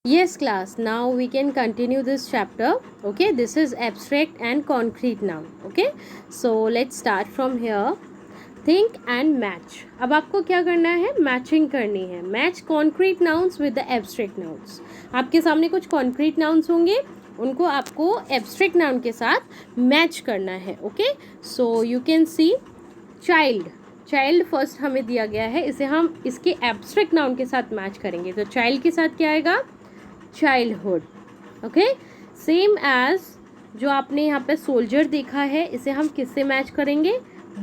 Yes class, now we can continue this chapter. Okay, this is abstract and concrete noun. Okay, so let's start from here. Think and match. अब आपको क्या करना है, matching करनी है. Match concrete nouns with the abstract nouns. आपके सामने कुछ concrete nouns होंगे, उनको आपको abstract noun के साथ मैच करना है. Okay, so you can C child first हमें दिया गया है, इसे हम इसके एब्स्ट्रैक्ट नाउन के साथ मैच करेंगे. तो चाइल्ड के साथ क्या आएगा, चाइल्डहुड. ओके, सेम एज जो आपने यहाँ पे सोल्जर देखा है, इसे हम किससे मैच करेंगे,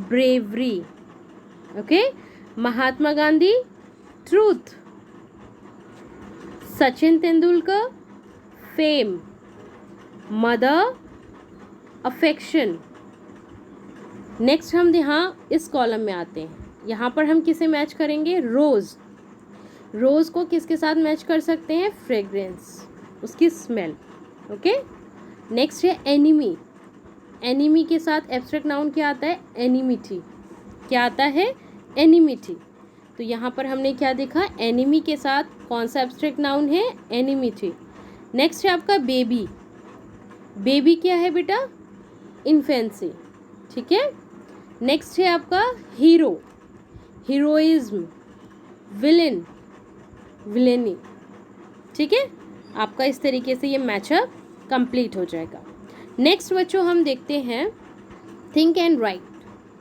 bravery. Okay, Mahatma Gandhi, truth. Sachin Tendulkar, fame. Mother, affection. Next हम यहाँ इस कॉलम में आते हैं. यहाँ पर हम किसे मैच करेंगे, रोज़ को किसके साथ मैच कर सकते हैं, फ्रेग्रेंस, उसकी स्मेल. ओके, नेक्स्ट है एनिमी के साथ एब्स्ट्रैक्ट नाउन क्या आता है, एनिमिटी. क्या आता है, एनिमिटी. तो यहाँ पर हमने क्या देखा, एनिमी के साथ कौन सा एब्स्ट्रैक्ट नाउन है, एनिमिटी. नेक्स्ट है आपका बेबी क्या है बेटा, इन्फेंसी. ठीक है. नेक्स्ट है आपका हीरोइज्म, विलेनी. ठीक है, आपका इस तरीके से ये मैचअप कंप्लीट हो जाएगा. नेक्स्ट बच्चों हम देखते हैं थिंक एंड राइट.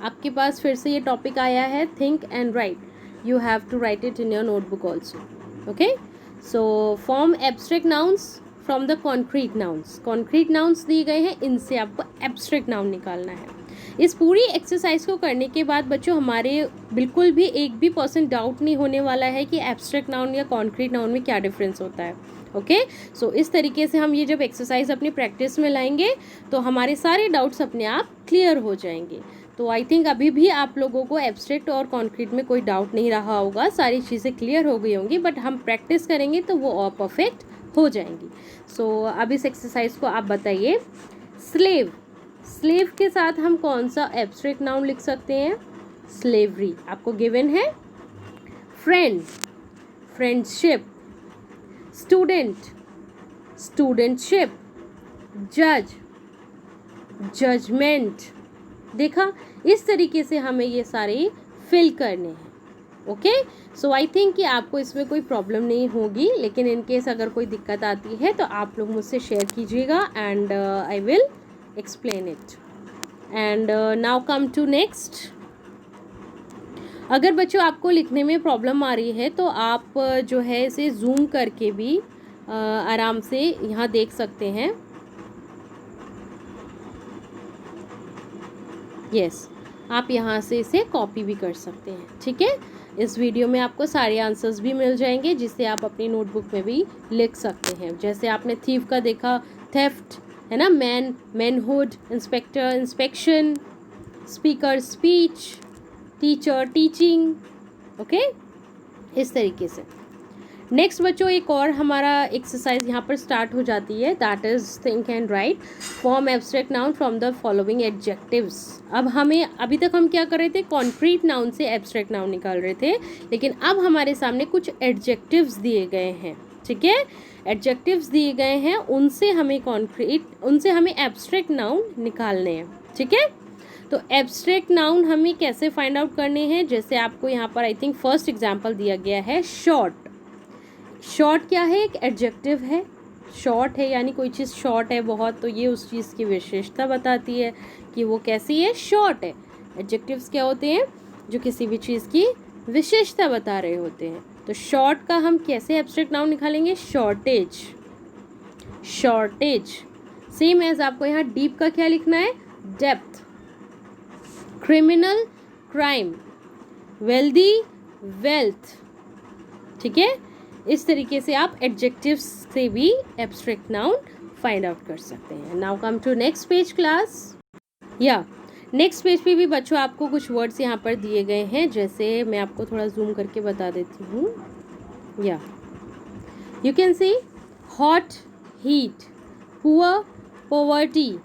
आपके पास फिर से ये टॉपिक आया है, think and write. You have to write it in your notebook also. Okay, so form abstract nouns from the concrete nouns दिए गए हैं, इनसे आपको एब्स्ट्रैक्ट नाउन निकालना है. इस पूरी एक्सरसाइज को करने के बाद बच्चों हमारे बिल्कुल भी 1% डाउट नहीं होने वाला है कि एब्स्ट्रैक्ट नाउन या कॉन्क्रीट नाउन में क्या डिफरेंस होता है. ओके, सो इस तरीके से हम ये जब एक्सरसाइज अपनी प्रैक्टिस में लाएंगे तो हमारे सारे डाउट्स अपने आप क्लियर हो जाएंगे. तो आई थिंक अभी भी आप लोगों को एब्स्ट्रैक्ट और कॉन्क्रीट में कोई डाउट नहीं रहा होगा, सारी चीज़ें क्लियर हो गई होंगी. बट हम प्रैक्टिस करेंगे तो वो और परफेक्ट हो जाएंगी. सो अब इस एक्सरसाइज को आप बताइए. स्लेव के साथ हम कौन सा एब्स्ट्रैक्ट नाउन लिख सकते हैं, स्लेवरी. आपको गिवन है. फ्रेंडशिप. स्टूडेंटशिप. जजमेंट. देखा, इस तरीके से हमें ये सारे फिल करने हैं. ओके, सो आई थिंक कि आपको इसमें कोई प्रॉब्लम नहीं होगी, लेकिन इन केस अगर कोई दिक्कत आती है तो आप लोग मुझसे शेयर कीजिएगा and I will explain it. And now come to next. अगर बच्चों आपको लिखने में प्रॉब्लम आ रही है तो आप जो है इसे जूम करके भी आराम से यहाँ देख सकते हैं. यस, आप यहाँ से इसे कॉपी भी कर सकते हैं. ठीक है, इस वीडियो में आपको सारे आंसर्स भी मिल जाएंगे जिससे आप अपनी नोटबुक में भी लिख सकते हैं. जैसे आपने थीफ का देखा, थेफ्ट है ना, manhood, inspector, inspection, speaker, speech, teacher, teaching. Okay, इस तरीके से. नेक्स्ट बच्चों एक और हमारा एक्सरसाइज यहाँ पर स्टार्ट हो जाती है, that is think and right. Form abstract noun from the following adjectives. अब हमें अभी तक हम क्या कर रहे थे, कॉन्क्रीट नाउन से एब्स्ट्रैक्ट नाउन निकाल रहे थे, लेकिन अब हमारे सामने कुछ एडजेक्टिव्स दिए गए हैं. ठीक है, एडजेक्टिव्स दिए गए हैं, उनसे हमें एब्स्ट्रैक्ट नाउन निकालने हैं. ठीक है, तो एब्स्ट्रैक्ट नाउन हमें कैसे फाइंड आउट करने हैं, जैसे आपको यहाँ पर आई थिंक फर्स्ट एग्जांपल दिया गया है, शॉर्ट क्या है, एक एडजेक्टिव है. शॉर्ट है यानी कोई चीज़ शॉर्ट है बहुत, तो ये उस चीज़ की विशेषता बताती है कि वो कैसी है, शॉर्ट है. एडजेक्टिव्स क्या होते हैं, जो किसी भी चीज़ की विशेषता बता रहे होते हैं. तो शॉर्ट का हम कैसे एब्स्ट्रैक्ट नाउन निकालेंगे, शॉर्टेज. सेम एज आपको यहाँ डीप का क्या लिखना है, depth. Criminal, crime. Wealthy, wealth. ठीक है, इस तरीके से आप एडजेक्टिव्स से भी एब्स्ट्रैक्ट नाउन फाइंड आउट कर सकते हैं. Now come to next page class. Next page पे भी बच्चों आपको कुछ वर्ड्स यहाँ पर दिए गए हैं, जैसे मैं आपको थोड़ा जूम करके बता देती हूँ. You can see hot, heat. Poor, poverty.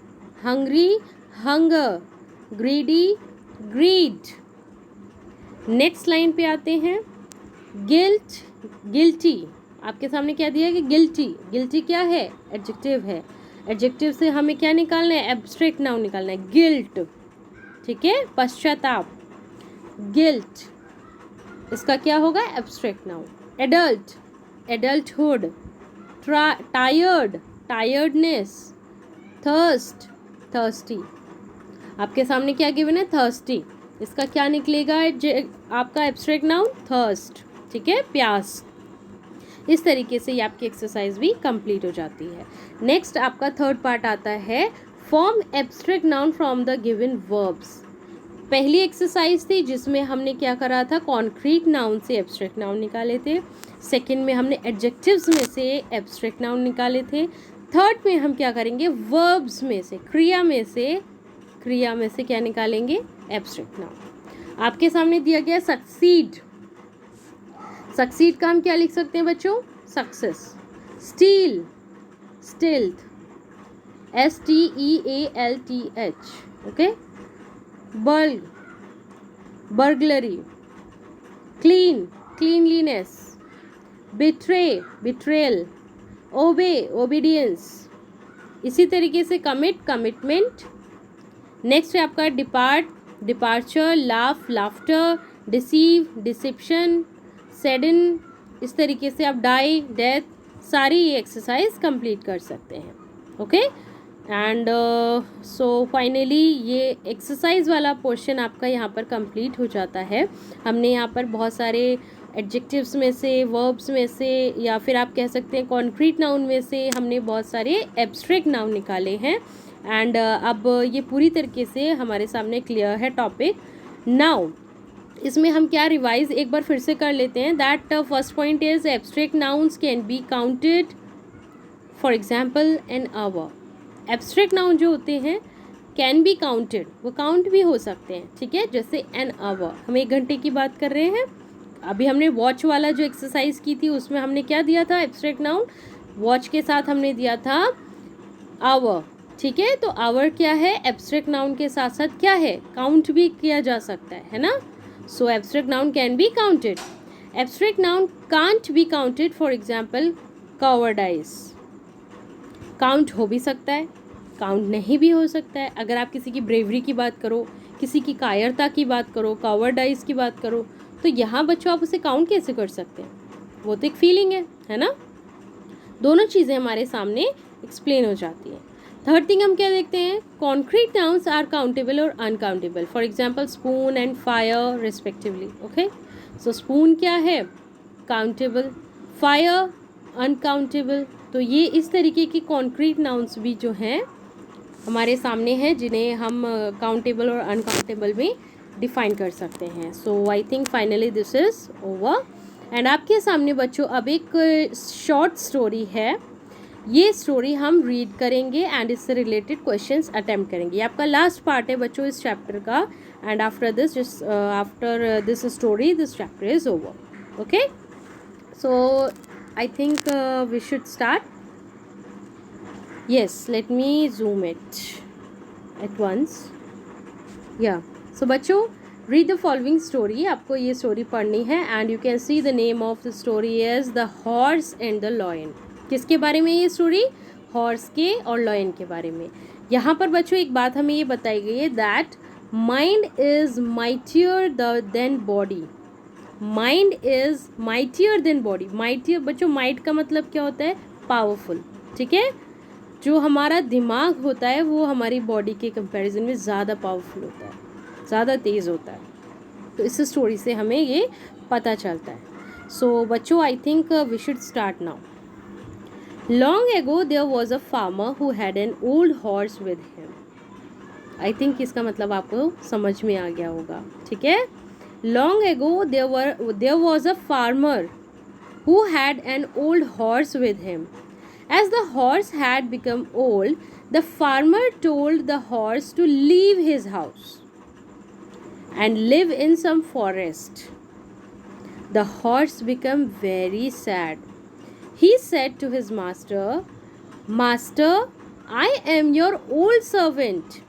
Hungry, hunger. Greedy, greed. Next line पे आते हैं, गिल्ट, गिल्टी. आपके सामने क्या दिया है कि गिल्टी, गिल्टी क्या है, एडजेक्टिव है, एडजेक्टिव से हमें क्या निकालना है, एब्स्ट्रैक्ट नाउन निकालना है, गिल्ट, ठीक है, पश्चाताप, गिल्ट, इसका क्या होगा, abstract noun, adult, adulthood, tired, tiredness, thirst, thirsty, आपके सामने क्या गिवन है, थर्स्टी, इसका क्या निकलेगा आपका एब्स्ट्रैक्ट नाउन, थर्स्ट, ठीक है, प्यास। इस तरीके से ये आपकी एक्सरसाइज भी कंप्लीट हो जाती है। नेक्स्ट आपका थर्ड पार्ट आता है, form abstract noun from the given verbs. पहली एक्सरसाइज थी जिसमें हमने क्या करा था, कॉन्क्रीट नाउन से एब्स्ट्रैक्ट नाउन निकाले थे। सेकंड में हमने एडजेक्टिव्स में से एब्स्ट्रैक्ट नाउन निकाले थे। थर्ड में हम क्या करेंगे, वर्ब्स में से, क्रिया में से क्या निकालेंगे, एब्स्ट्रैक्ट नाउन। आपके सामने दिया गया सक्सीड, सक्सीड का हम क्या लिख सकते हैं बच्चों, success, steel, stealth, STEALTH, okay, burg, burglary, clean, cleanliness, betray, betrayal, obey, obedience, इसी तरीके से कमिट, कमिटमेंट। नेक्स्ट है आपका depart, departure, laugh, laughter, deceive, deception, sudden, इस तरीके से आप डाई, डेथ, सारी ये एक्सरसाइज कंप्लीट कर सकते हैं, ओके। एंड सो फाइनली ये एक्सरसाइज वाला पोर्शन आपका यहाँ पर कंप्लीट हो जाता है। हमने यहाँ पर बहुत सारे एडजेक्टिव्स में से, वर्ब्स में से, या फिर आप कह सकते हैं कॉन्क्रीट नाउन में से हमने बहुत सारे एब्स्ट्रैक्ट नाउन निकाले हैं। एंड अब ये पूरी तरीके से हमारे सामने क्लियर है टॉपिक। नाउ इसमें हम क्या रिवाइज एक बार फिर से कर लेते हैं। That first point is abstract nouns can be counted, for example an hour. Abstract noun जो होते हैं कैन बी काउंटेड, वो काउंट भी हो सकते हैं, ठीक है। जैसे एन आवर, हम 1 घंटे की बात कर रहे हैं। अभी हमने वॉच वाला जो एक्सरसाइज की थी उसमें हमने क्या दिया था, एब्स्ट्रैक्ट नाउन, वॉच के साथ हमने दिया था आवर, ठीक है। तो आवर क्या है, एब्स्ट्रैक्ट नाउन के साथ साथ क्या है, काउंट भी किया जा सकता है ना। So abstract noun can be counted. Abstract noun can't be counted, for example cowardice, count हो भी सकता है, काउंट नहीं भी हो सकता है। अगर आप किसी की ब्रेवरी की बात करो, किसी की कायरता की बात करो, कॉवर्डाइज की बात करो, तो यहाँ बच्चों आप उसे काउंट कैसे कर सकते हैं, वो तो एक फीलिंग है ना। दोनों चीज़ें हमारे सामने एक्सप्लेन हो जाती हैं। थर्ड थिंग हम क्या देखते हैं, कॉन्क्रीट नाउन्स आर काउंटेबल और uncountable, for example spoon and fire respectively, okay. So spoon क्या है, काउंटेबल, फायर अनकाउंटेबल। तो ये इस तरीके की कॉन्क्रीट नाउन्स भी जो हैं हमारे सामने हैं, जिन्हें हम काउंटेबल और अनकाउंटेबल में डिफाइन कर सकते हैं। So I think finally this is over. And आपके सामने बच्चों अब एक शॉर्ट स्टोरी है, ये स्टोरी हम रीड करेंगे एंड इससे रिलेटेड क्वेश्चंस अटेम्प्ट करेंगे। ये आपका लास्ट पार्ट है बच्चों इस चैप्टर का। And after this story this chapter is over, okay. So I think we should start. yes, let me zoom it at once. yeah, so बच्चों read the following story, आपको ये story पढ़नी है। and you can see the name of the story is the horse and the lion। किसके बारे में ये story, horse के और लॉयन के बारे में। यहाँ पर बच्चों एक बात हमें ये बताई गई है, that mind is mightier than body, mind is mightier than body. Mightier बच्चों, माइट का मतलब क्या होता है, पावरफुल, ठीक है। जो हमारा दिमाग होता है वो हमारी बॉडी के कंपैरिजन में ज़्यादा पावरफुल होता है, ज़्यादा तेज़ होता है। तो इस स्टोरी से हमें ये पता चलता है। सो बच्चों I think we should start now. Long ago there was a farmer who had an old horse with him. I think इसका मतलब आपको समझ में आ गया होगा, ठीक है। Long ago there was a farmer who had an old horse with him. As the horse had become old, the farmer told the horse to leave his house and live in some forest. The horse became very sad. He said to his master, "Master, I am your old servant.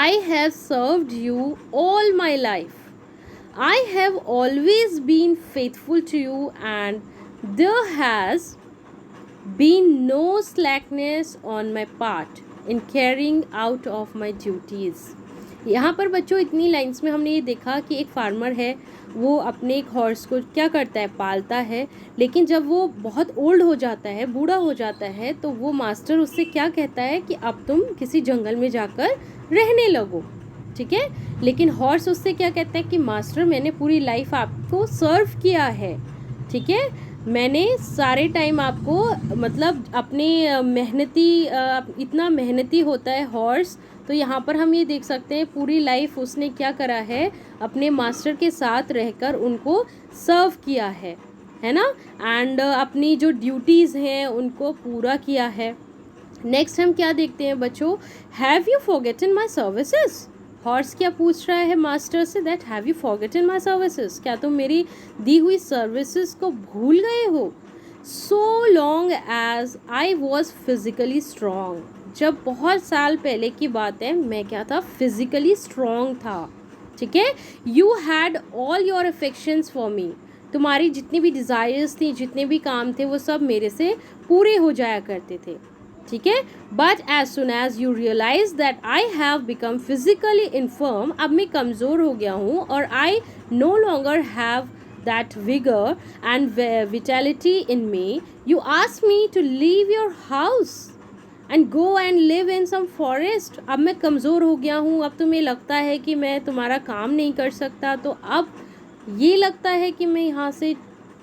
I have served you all my life. I have always been faithful to you and There has been no slackness on my part in carrying out of my duties. यहाँ पर बच्चों इतनी lines में हमने ये देखा कि एक फार्मर है, वो अपने एक हॉर्स को क्या करता है, पालता है, लेकिन जब वो बहुत ओल्ड हो जाता है, बूढ़ा हो जाता है, तो वो मास्टर उससे क्या कहता है कि अब तुम किसी जंगल में जाकर रहने लगो, ठीक है। लेकिन हॉर्स उससे क्या कहता है कि मास्टर मैंने पूरी लाइफ आपको सर्व किया है, ठीक है, मैंने सारे टाइम आपको मतलब अपने मेहनती इतना मेहनती होता है हॉर्स, तो यहाँ पर हम ये देख सकते हैं पूरी लाइफ उसने क्या करा है, अपने मास्टर के साथ रहकर उनको सर्व किया है ना, एंड अपनी जो ड्यूटीज़ हैं उनको पूरा किया है। नेक्स्ट हम क्या देखते हैं बच्चों, have you forgotten my services. Horse क्या पूछ रहा है मास्टर से, that have you forgotten my services, क्या तुम मेरी दी हुई सर्विसेज को भूल गए हो। So long as I was physically strong, जब बहुत साल पहले की बात है, मैं क्या था, फिजिकली स्ट्रॉन्ग था, ठीक है। You had all your affections for me, तुम्हारी जितनी भी डिज़ायर्स थी, जितने भी काम थे, वो सब मेरे से पूरे हो जाया करते थे, ठीक है। But as soon as you realise that I have become physically infirm, अब मैं कमज़ोर हो गया हूँ और I no longer have that vigour and vitality in me, you ask me to leave your house and go and live in some forest. अब मैं कमज़ोर हो गया हूँ, अब तुम्हें लगता है कि मैं तुम्हारा काम नहीं कर सकता, तो अब ये लगता है कि मैं यहाँ से,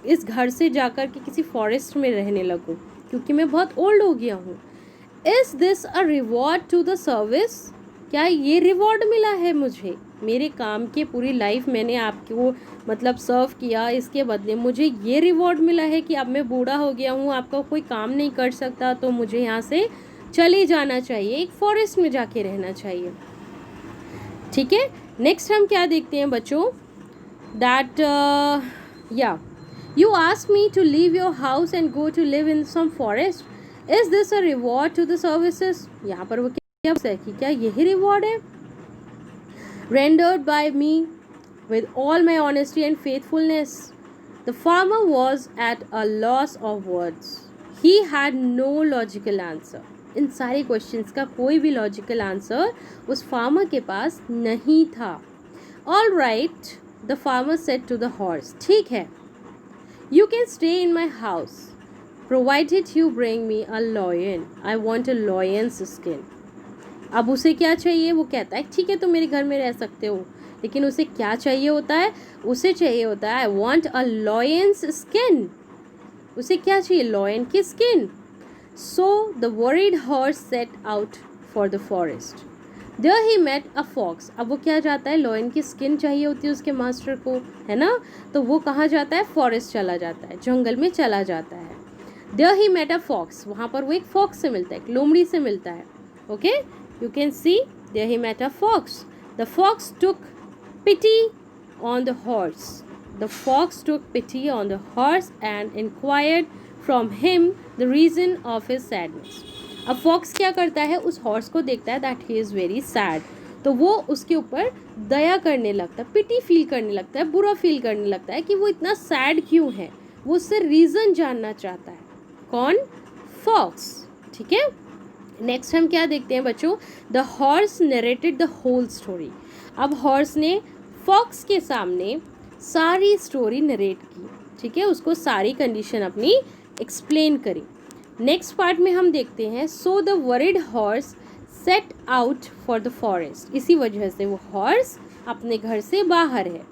इस घर से जाकर के किसी फॉरेस्ट में रहने लगूँ, क्योंकि मैं बहुत ओल्ड हो गया हूँ। Is this a reward to the service, क्या ये रिवॉर्ड मिला है मुझे, मेरे काम के पूरी लाइफ मैंने आपको मतलब सर्व किया, इसके बदले मुझे ये रिवॉर्ड मिला है कि अब मैं बूढ़ा हो गया हूँ, आपका कोई काम नहीं कर सकता, तो मुझे यहाँ से चले जाना चाहिए, एक फॉरेस्ट में जाके रहना चाहिए, ठीक है। नेक्स्ट हम क्या देखते हैं बच्चों, दैट या you ask me to leave your house and go to live in some forest, is this a reward to the services. यहाँ पर वो क्या है कि क्या यही रिवॉर्ड है, rendered by me with all my honesty and faithfulness। The farmer was at a loss of words. He had no logical answer. इन सारे क्वेश्चंस का कोई भी लॉजिकल आंसर उस फार्मर के पास नहीं था। All right, the farmer said to the horse, ठीक है, you can stay in my house, provided you bring me a lion. I want a lion's skin. अब उसे क्या चाहिए, वो कहता है ठीक है तुम मेरे घर में रह सकते हो, लेकिन उसे क्या चाहिए होता है, उसे चाहिए होता है I want a lion's skin. उसे क्या चाहिए, लॉयन की स्किन। So the worried horse set out for the forest, there he met a fox. अब वो क्या जाता है, लॉयन की स्किन चाहिए होती है उसके मास्टर को, है ना, तो वो कहाँ जाता है, फॉरेस्ट चला जाता है, जंगल में चला जाता है। There he met a fox, वहाँ पर वो एक फॉक्स से मिलता है, एक लोमड़ी से मिलता है, okay. You can see there he met a fox. The fox took pity on the horse. The fox took pity on the horse and inquired from him the reason of his sadness. अब fox क्या करता है, उस horse को देखता है that he is very sad, तो वो उसके ऊपर दया करने लगता है, पिटी फील करने लगता है, बुरा फील करने लगता है कि वो इतना सैड क्यों है, वो उससे रीज़न जानना चाहता है। कौन, fox, ठीक है। नेक्स्ट हम क्या देखते हैं बच्चों, the horse narrated the whole story. अब हॉर्स ने फॉक्स के सामने सारी स्टोरी नरेट की, ठीक है, उसको सारी कंडीशन अपनी एक्सप्लेन करी। नेक्स्ट पार्ट में हम देखते हैं, सो the worried horse set out for the forest. इसी वजह से वो हॉर्स अपने घर से बाहर है।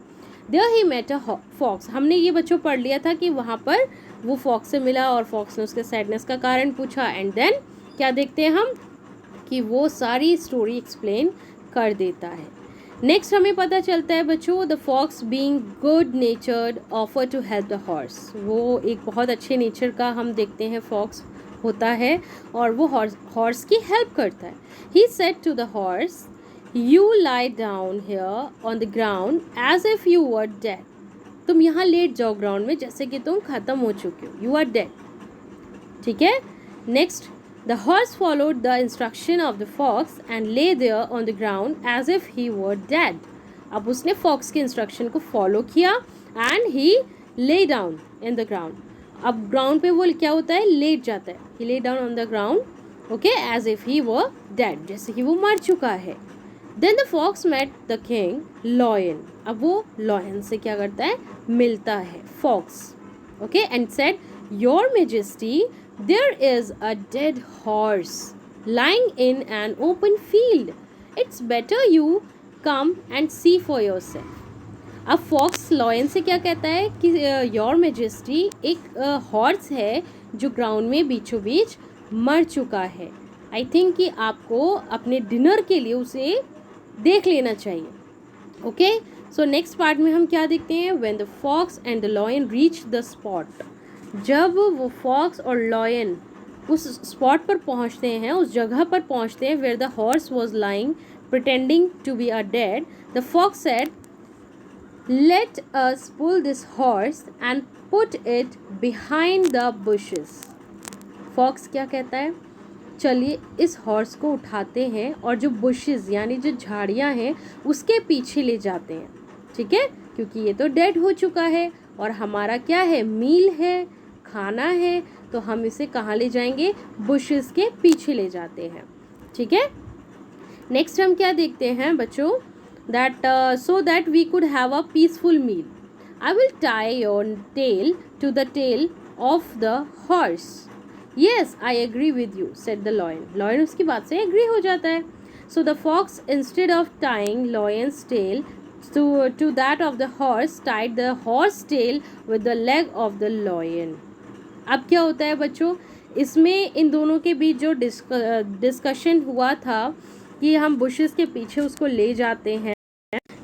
There he met a fox, हमने ये बच्चों पढ़ लिया था कि वहाँ पर वो फॉक्स से मिला और फॉक्स ने उसके सैडनेस का कारण पूछा, एंड देन क्या देखते हैं हम कि वो सारी स्टोरी एक्सप्लेन कर देता है। नेक्स्ट हमें पता चलता है बच्चों, the fox being good natured offer to help the horse. वो एक बहुत अच्छे नेचर का हम देखते हैं फॉक्स होता है और वो हॉर्स की हेल्प करता है। He said to the horse, you lie down here on the ground as if you were dead. तुम यहाँ लेट जाओ ग्राउंड में जैसे कि तुम ख़त्म हो चुके हो, यू आर डेड, ठीक है। Next, the horse followed the instruction of the fox and lay there on the ground as if he were dead. अब उसने fox के instruction को follow किया and he lay down in the ground. अब ground पे वो क्या होता है, लेट जाता है, he lay down on the ground, okay, as if he were dead, जैसे कि वो मर चुका है। Then the fox met the king lion, अब वो लॉयन से क्या करता है, मिलता है, fox, okay, and said your majesty there is a dead horse lying in an open field. It's better you come and see for yourself. अब fox lion से क्या कहता है कि योर मेजेस्टी, एक हॉर्स है जो ग्राउंड में बीचों बीच मर चुका है, आई थिंक कि आपको अपने डिनर के लिए उसे देख लेना चाहिए, ओके। सो नेक्स्ट पार्ट में हम क्या देखते हैं, when the fox and the lion reach the spot, जब वो फॉक्स और लॉयन उस स्पॉट पर पहुंचते हैं, उस जगह पर पहुंचते हैं, where the horse was lying pretending to be a dead, the fox said let us pull this horse and put it behind the bushes. Fox क्या कहता है, चलिए इस हॉर्स को उठाते हैं और जो बुशेस यानी जो झाड़ियाँ हैं उसके पीछे ले जाते हैं, ठीक है, क्योंकि ये तो डेड हो चुका है और हमारा क्या है, मील है, खाना है, तो हम इसे कहाँ ले जाएंगे, बुशेस के पीछे ले जाते हैं, ठीक है। नेक्स्ट हम क्या देखते हैं बच्चों, that so that we could have a peaceful meal, I will tie your tail to the tail of the horse. Yes I agree with you said the lion, lion उसकी बात से एग्री हो जाता है। So the fox instead of tying lion's tail to that of the horse tied the horse tail with the leg of the lion। अब क्या होता है बच्चों, इसमें इन दोनों के बीच जो डिस्कशन हुआ था कि हम बुशेस के पीछे उसको ले जाते हैं,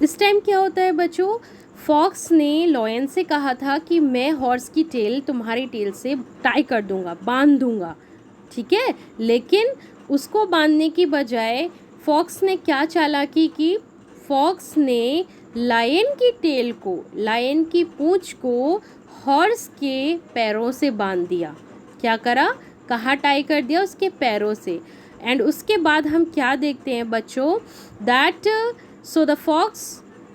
इस टाइम क्या होता है बच्चों, फॉक्स ने लॉयन से कहा था कि मैं हॉर्स की टेल तुम्हारी टेल से टाई कर दूंगा, बांध दूंगा, ठीक है, लेकिन उसको बांधने की बजाय फॉक्स ने क्या चालाकी की, फॉक्स ने लायन की टेल को, लायन की पूंछ को हॉर्स के पैरों से बांध दिया। क्या करा, कहाँ टाई कर दिया, उसके पैरों से। एंड उसके बाद हम क्या देखते हैं बच्चों, दैट सो द फॉक्स,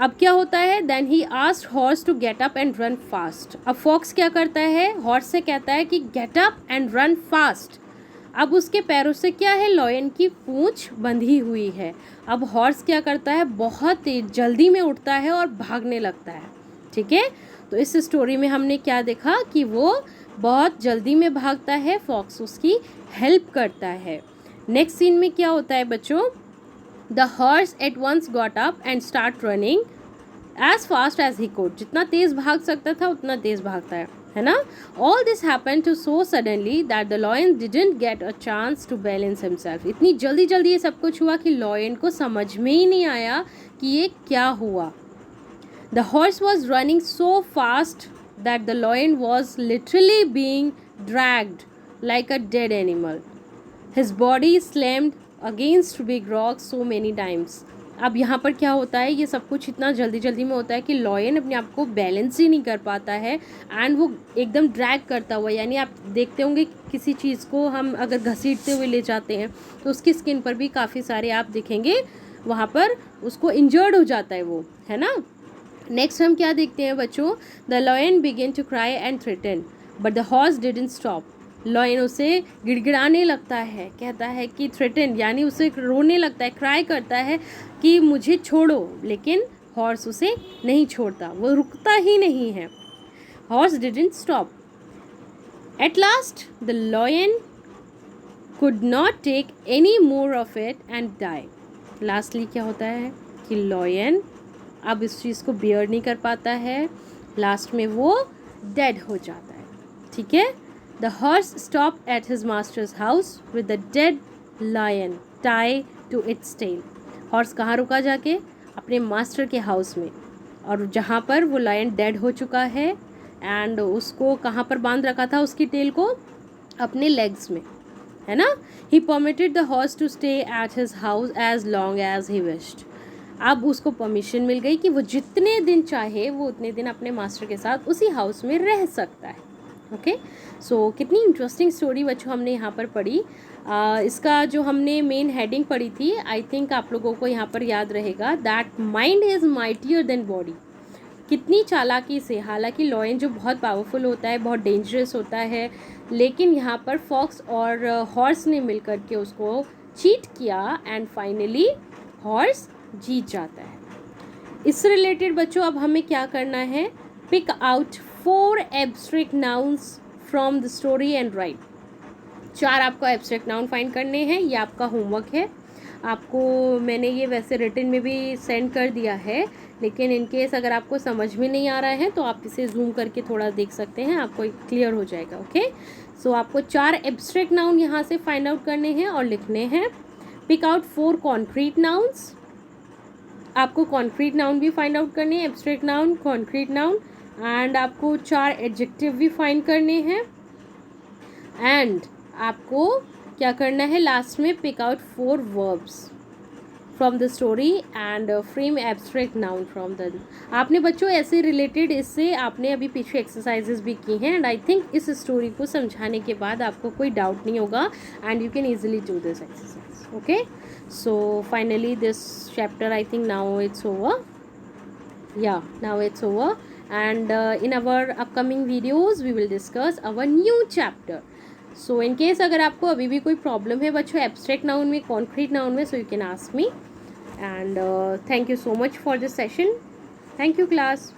अब क्या होता है, then he asked horse to get up and run fast. अब फॉक्स क्या करता है, हॉर्स से कहता है कि get up and run fast. अब उसके पैरों से क्या है, लॉयन की पूंछ बंधी हुई है। अब हॉर्स क्या करता है, बहुत तेज जल्दी में उठता है और भागने लगता है, ठीक है। तो इस स्टोरी में हमने क्या देखा कि वो बहुत जल्दी में भागता है, फॉक्स उसकी हेल्प करता है। नेक्स्ट सीन में क्या होता है बच्चों, the horse at once got up and start running as fast as he could, जितना तेज़ भाग सकता था उतना तेज़ भागता है ना। All this happen to so suddenly that the lion didn't get a chance to balance himself. इतनी जल्दी जल्दी ये सब कुछ हुआ कि लॉयन को समझ में ही नहीं आया कि ये क्या हुआ। The horse was running so fast that the lion was literally being dragged like a dead animal, his body slammed against big rocks so many times. अब यहाँ पर क्या होता है, ये सब कुछ इतना जल्दी जल्दी में होता है कि लॉयन अपने आप को बैलेंस ही नहीं कर पाता है एंड वो एकदम ड्रैग करता हुआ, यानी आप देखते होंगे किसी चीज़ को हम अगर घसीटते हुए ले जाते हैं तो उसकी स्किन पर भी काफ़ी सारे आप देखेंगे वहाँ पर उसको इंजर्ड हो जाता है वो, है ना। नेक्स्ट हम क्या देखते हैं बच्चों, the lion began to cry and threaten but the horse didn't stop. Lion उसे गिड़गिड़ाने लगता है, कहता है कि थ्रेटन यानी उसे रोने लगता है, क्राई करता है कि मुझे छोड़ो, लेकिन हॉर्स उसे नहीं छोड़ता, वो रुकता ही नहीं है। Horse didn't stop. At last the lion could not take any more of it and die. Lastly क्या होता है कि लॉयन अब इस चीज़ को बियर नहीं कर पाता है, लास्ट में वो डेड हो जाता है, ठीक है। The horse stopped at his master's house with the dead lion tied to its tail। Horse कहाँ रुका जाके, अपने मास्टर के हाउस में, और जहाँ पर वो लायन डेड हो चुका है एंड उसको कहाँ पर बांध रखा था, उसकी टेल को अपने लेग्स में, है ना। He permitted the horse to stay at his house as long as he wished। अब उसको परमिशन मिल गई कि वो जितने दिन चाहे वो उतने दिन अपने मास्टर के साथ उसी हाउस में रह सकता है, ओके। सो कितनी इंटरेस्टिंग स्टोरी बच्चों हमने यहाँ पर पढ़ी। इसका जो हमने मेन हेडिंग पढ़ी थी, आई थिंक आप लोगों को यहाँ पर याद रहेगा, that mind is mightier than body. कितनी चालाकी से, हालांकि लॉयन जो बहुत पावरफुल होता है, बहुत डेंजरस होता है, लेकिन यहाँ पर फॉक्स और हॉर्स ने मिलकर के उसको चीट किया एंड फाइनली हॉर्स जीत जाता है। इससे रिलेटेड बच्चों अब हमें क्या करना है, pick out 4 abstract nouns from the story and write. 4 आपको एब्स्ट्रैक्ट नाउन फाइंड करने हैं, ये आपका होमवर्क है। आपको मैंने ये वैसे रिटन में भी सेंड कर दिया है, लेकिन इन केस अगर आपको समझ में नहीं आ रहा है तो आप इसे जूम करके थोड़ा देख सकते हैं, आपको क्लियर हो जाएगा। ओके, सो आपको 4 एब्स्ट्रैक्ट नाउन यहाँ से फाइंड आउट करने हैं और लिखने हैं। पिक आउट 4 कॉन्क्रीट नाउन्स, आपको कॉन्क्रीट नाउन भी फाइंड आउट करने हैं, abstract noun, concrete noun, and आपको 4 एडजेक्टिव भी फाइंड करने हैं। एंड आपको क्या करना है लास्ट में, pick out 4 verbs from the story and frame abstract noun from the. आपने बच्चों ऐसे रिलेटेड इससे आपने अभी पीछे एक्सरसाइजेस भी की हैं, एंड आई थिंक इस स्टोरी को समझाने के बाद आपको कोई डाउट नहीं होगा and you can easily do this exercise. Okay, so finally this chapter I think now it's over, yeah, now it's over, and in our upcoming videos we will discuss our new chapter. So in case अगर आपको अभी भी कोई problem है बच्चों abstract noun में, concrete noun में, so you can ask me, and thank you so much for this session. Thank you class.